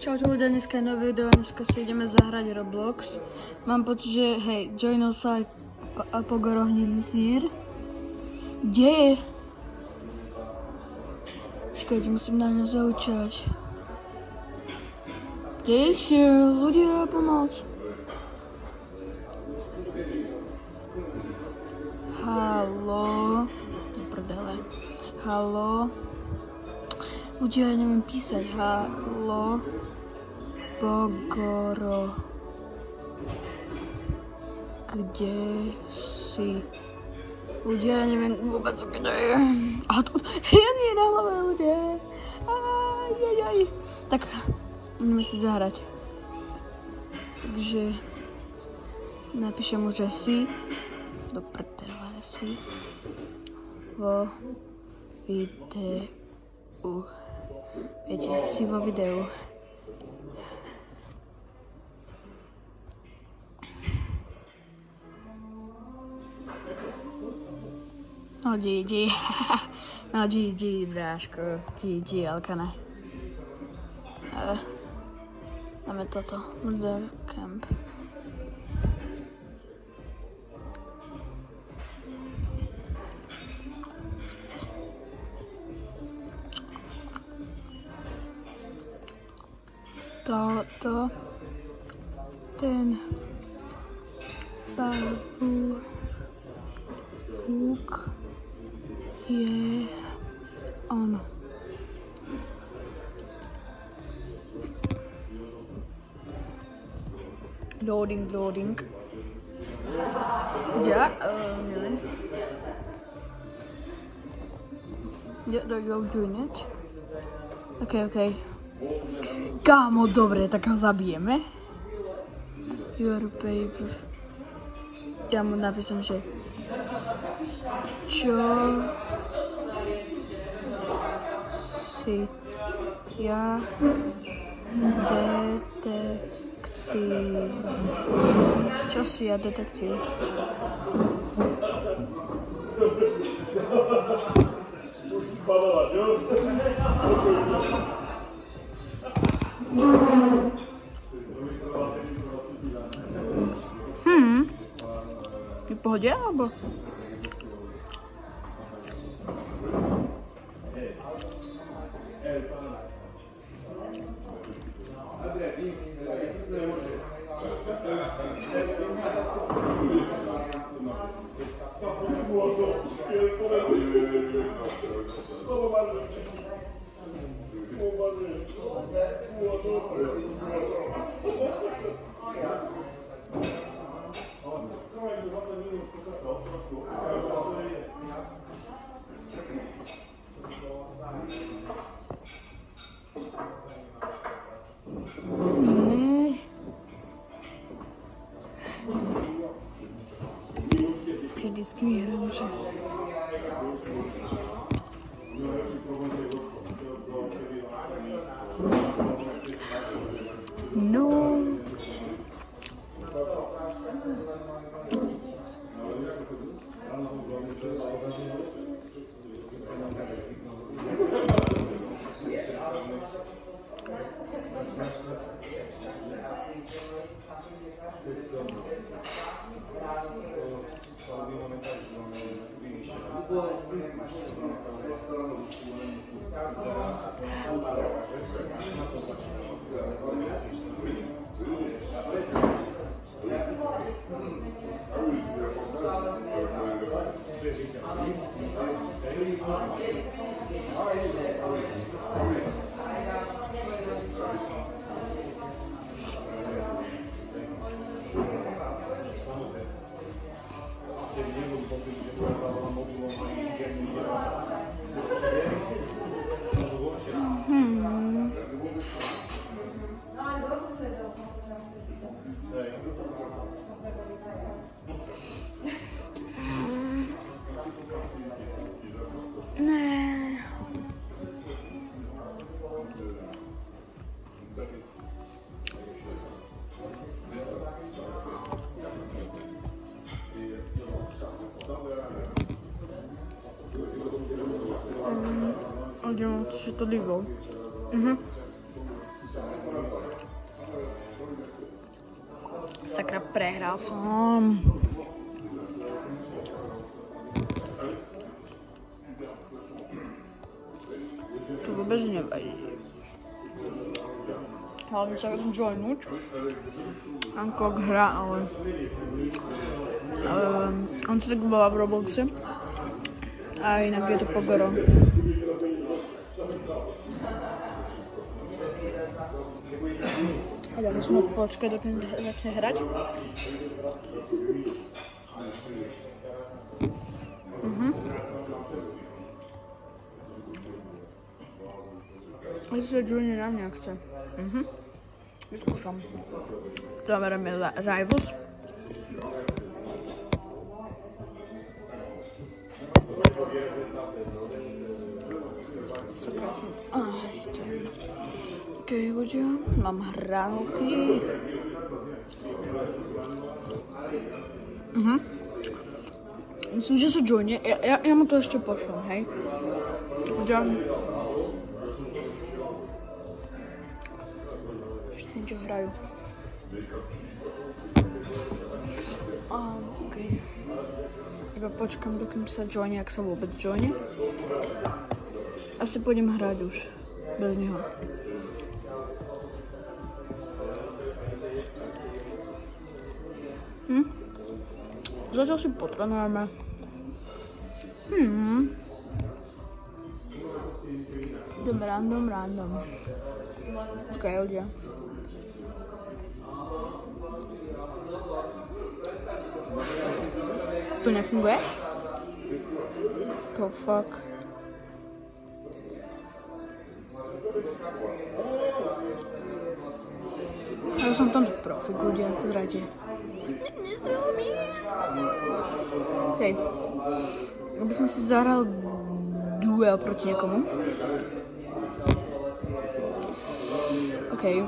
Čaute ľudia, dneska je nové video, dneska si ideme zahrať Roblox. Mám pocit, že hej, joinol sa aj Apogorohnilý sír. Kde je? Čakajte, musím na ňa zaučať. Kde je šiel? Ľudia, pomoc. Haló. Do prdele. Haló. Ľudia, ja neviem písať. Haló. Pogoro. Kde si? Ľudia, ja neviem vôbec, kde je. A tu, ja nie je na hlave, ľudia. Ajajaj. Tak, ideme si zahrať. Takže, napíšem mu, že si, do prdele si, vo videu. Viete, si vo videu. No GG, no GG, bráško, GG, Alkane. Dáme toto, Murder Camp. Toto, ten babúk je on. Loading. Ja, neviem. You'll join it. Okay. Kámo, dobre, tak ho zabijeme. Your paper. Ja mu napíšem, že čo si ja detektív. Čo si ja detektív? Je v pohode, alebo? Vždycky vyhrám, že... No. Andiamo, ci sto lì. Sakra, prehral som. To vôbec nevadí. Hlavne sa joinúť. Ankok hra, ale on sa tak volá v Robloxe. A inak je to Pogoro. Ale musíme počkať, dokým začne hrať. Asi sa joinie na mňa chce. Vyskúšam. Zamerame Rivals. Sakra som. Okej, ľudia, mám hranolky. Myslím, že sa joinie. Ja mu to ešte pošlem, hej. Ľudia. Ešte niečo hrajú. Okej. Iba počkam, dokým sa joinie, ak sa vôbec joinie. Asi pôjdem hrať už. Bez neho. Zatiaľ si potrenujeme. Random. Ok, ľudia. To nefunguje? To fuck. Ja som tam profik, ľudia, pozrite. Okej. Aby som si zahral duel proti niekomu. Okej.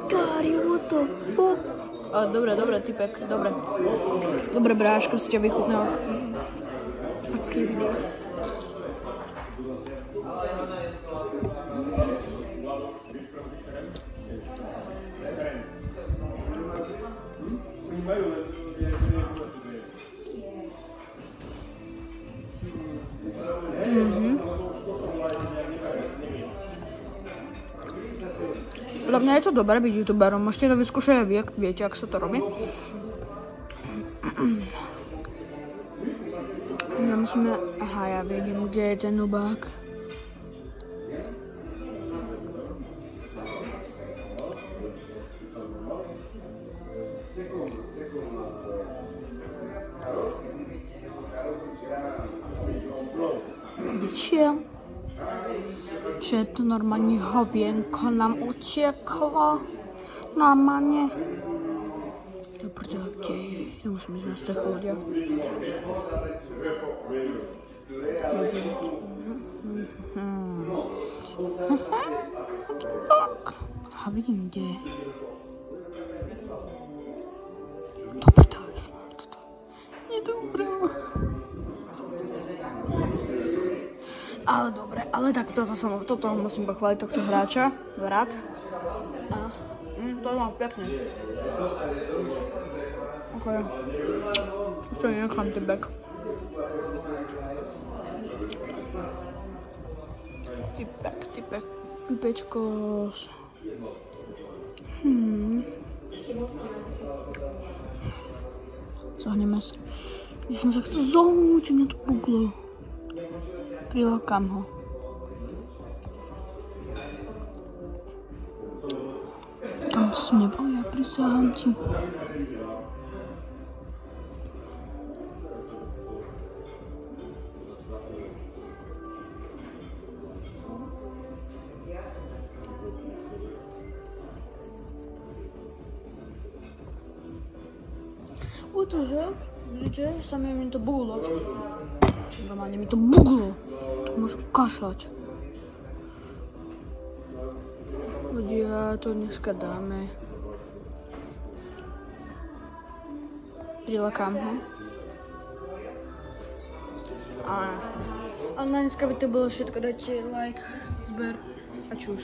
Gary, what the fuck? Dobre, typek, dobre. Dobre, bráško, si ťa vychutnal. Acký video. Podľa mňa je to dobré byť youtuberom, môžete to vyskúšať aj vy, ak viete, ak sa to robí. Ja musíme... Aha, ja viem, kde je ten nubák. Že to normálne hovienko nám utieklo. Normálne. Dobre, kde je? Ja musím ísť na strechu, ľudia. A vidím, kde je. Dobre, to je smart. Nedobre. Ale dobre, ale tak toto musím pochváliť tohto hráča, Vrat. To mám pekne. Ok. Ešte nechám tybek. Typek. Pipečkos. Zohneme sa. Ja som sa chcel zohnúť, mňa to buglo. Prilákam ho. Tam som nebol, ja prisahám ti. What the heck? Vidíte, samé mi to buglo. Normálne mi to buglo. To môžem kašľať. Ľudia, to dneska dáme. Prilákam ho. A jasne. Ale na dneska by to bolo všetko. Dajte like, ber a čus.